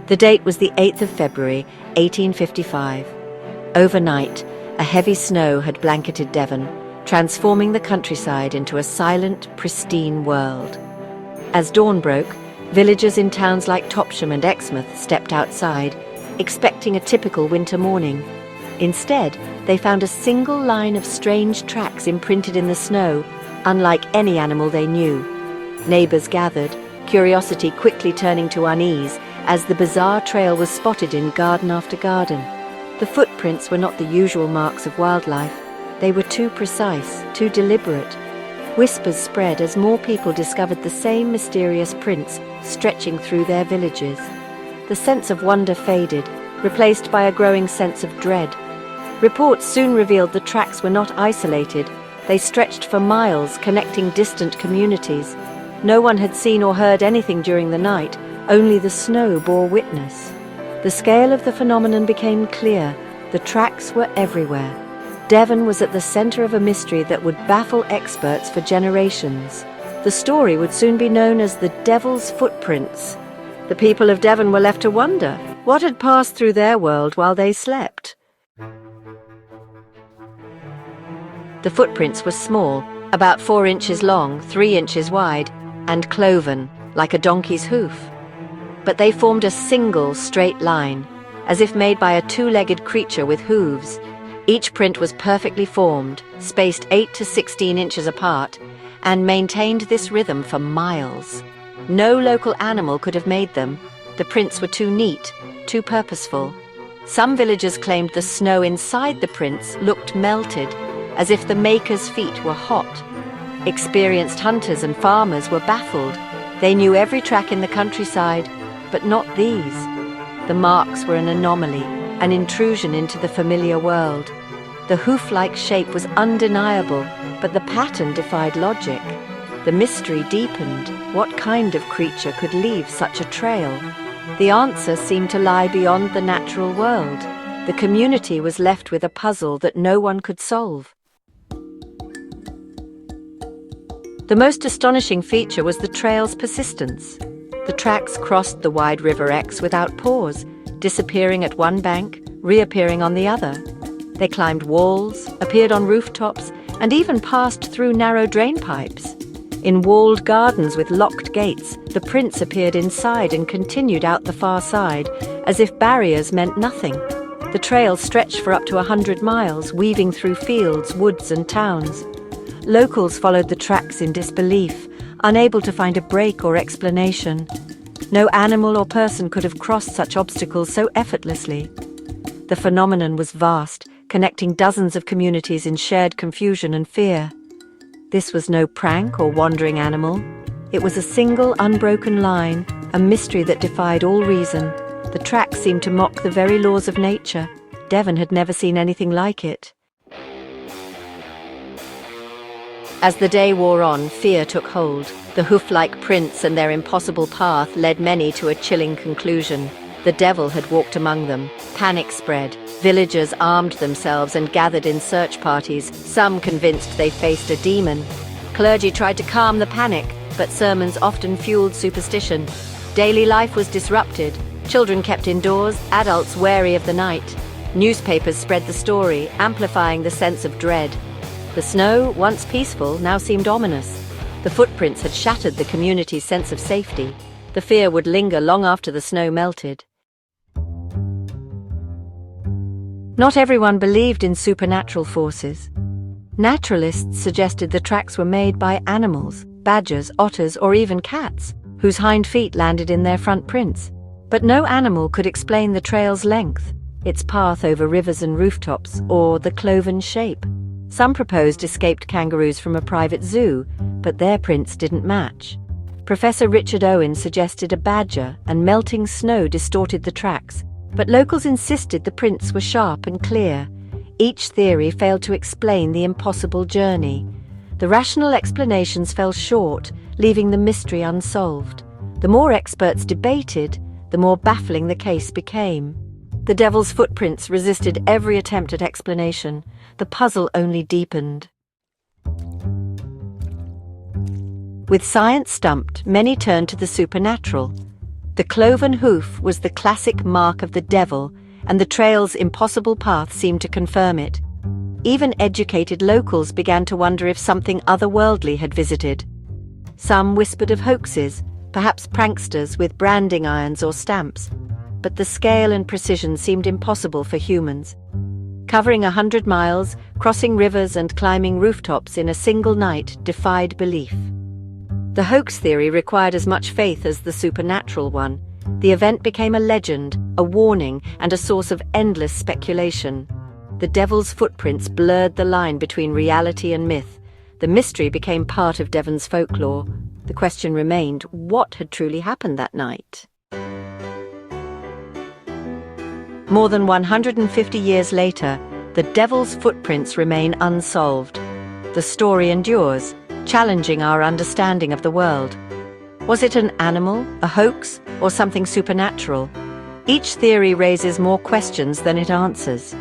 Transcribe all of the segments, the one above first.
The date was the 8th of February, 1855. Overnight, a heavy snow had blanketed Devon, transforming the countryside into a silent, pristine world. As dawn broke, villagers in towns like Topsham and Exmouth stepped outside, expecting a typical winter morning. Instead, they found a single line of strange tracks imprinted in the snow, unlike any animal they knew. Neighbors gathered, curiosity quickly turning to unease as the bizarre trail was spotted in garden after garden. The footprints were not the usual marks of wildlife. They were too precise, too deliberate. Whispers spread as more people discovered the same mysterious prints stretching through their villages. The sense of wonder faded, replaced by a growing sense of dread. Reports soon revealed the tracks were not isolated. They stretched for miles, connecting distant communities. No one had seen or heard anything during the night, only the snow bore witness. The scale of the phenomenon became clear. The tracks were everywhere. Devon was at the center of a mystery that would baffle experts for generations. The story would soon be known as the Devil's Footprints. The people of Devon were left to wonder what had passed through their world while they slept. The footprints were small, about 4 inches long, 3 inches wide, and cloven, like a donkey's hoof. But they formed a single straight line, as if made by a two-legged creature with hooves. Each print was perfectly formed, spaced 8 to 16 inches apart, and maintained this rhythm for miles. No local animal could have made them. The prints were too neat, too purposeful. Some villagers claimed the snow inside the prints looked melted, as if the maker's feet were hot. Experienced hunters and farmers were baffled. They knew every track in the countryside, but not these. The marks were an anomaly, an intrusion into the familiar world. The hoof-like shape was undeniable, but the pattern defied logic. The mystery deepened. What kind of creature could leave such a trail? The answer seemed to lie beyond the natural world. The community was left with a puzzle that no one could solve. The most astonishing feature was the trail's persistence. The tracks crossed the wide River Exe without pause, disappearing at one bank, reappearing on the other. They climbed walls, appeared on rooftops, and even passed through narrow drain pipes. In walled gardens with locked gates, the prints appeared inside and continued out the far side, as if barriers meant nothing. The trail stretched for up to 100 miles, weaving through fields, woods, and towns. Locals followed the tracks in disbelief, unable to find a break or explanation. No animal or person could have crossed such obstacles so effortlessly. The phenomenon was vast, connecting dozens of communities in shared confusion and fear. This was no prank or wandering animal. It was a single, unbroken line, a mystery that defied all reason. The tracks seemed to mock the very laws of nature. Devon had never seen anything like it. As the day wore on, fear took hold. The hoof-like prints and their impossible path led many to a chilling conclusion. The devil had walked among them. Panic spread. Villagers armed themselves and gathered in search parties, some convinced they faced a demon. Clergy tried to calm the panic, but sermons often fueled superstition. Daily life was disrupted. Children kept indoors, adults wary of the night. Newspapers spread the story, amplifying the sense of dread. The snow, once peaceful, now seemed ominous. The footprints had shattered the community's sense of safety. The fear would linger long after the snow melted. Not everyone believed in supernatural forces. Naturalists suggested the tracks were made by animals, badgers, otters, or even cats, whose hind feet landed in their front prints. But no animal could explain the trail's length, its path over rivers and rooftops, or the cloven shape. Some proposed escaped kangaroos from a private zoo, but their prints didn't match. Professor Richard Owen suggested a badger, and melting snow distorted the tracks, but locals insisted the prints were sharp and clear. Each theory failed to explain the impossible journey. The rational explanations fell short, leaving the mystery unsolved. The more experts debated, the more baffling the case became. The devil's footprints resisted every attempt at explanation. The puzzle only deepened. With science stumped, many turned to the supernatural. The cloven hoof was the classic mark of the devil, and the trail's impossible path seemed to confirm it. Even educated locals began to wonder if something otherworldly had visited. Some whispered of hoaxes, perhaps pranksters with branding irons or stamps, but the scale and precision seemed impossible for humans. Covering 100 miles, crossing rivers and climbing rooftops in a single night defied belief. The hoax theory required as much faith as the supernatural one. The event became a legend, a warning, and a source of endless speculation. The devil's footprints blurred the line between reality and myth. The mystery became part of Devon's folklore. The question remained, what had truly happened that night? More than 150 years later, the devil's footprints remain unsolved. The story endures, challenging our understanding of the world. Was it an animal, a hoax, or something supernatural? Each theory raises more questions than it answers.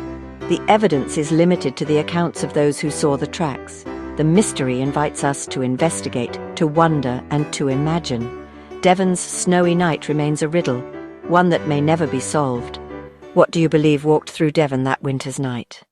The evidence is limited to the accounts of those who saw the tracks. The mystery invites us to investigate, to wonder, and to imagine. Devon's snowy night remains a riddle, one that may never be solved. What do you believe walked through Devon that winter's night?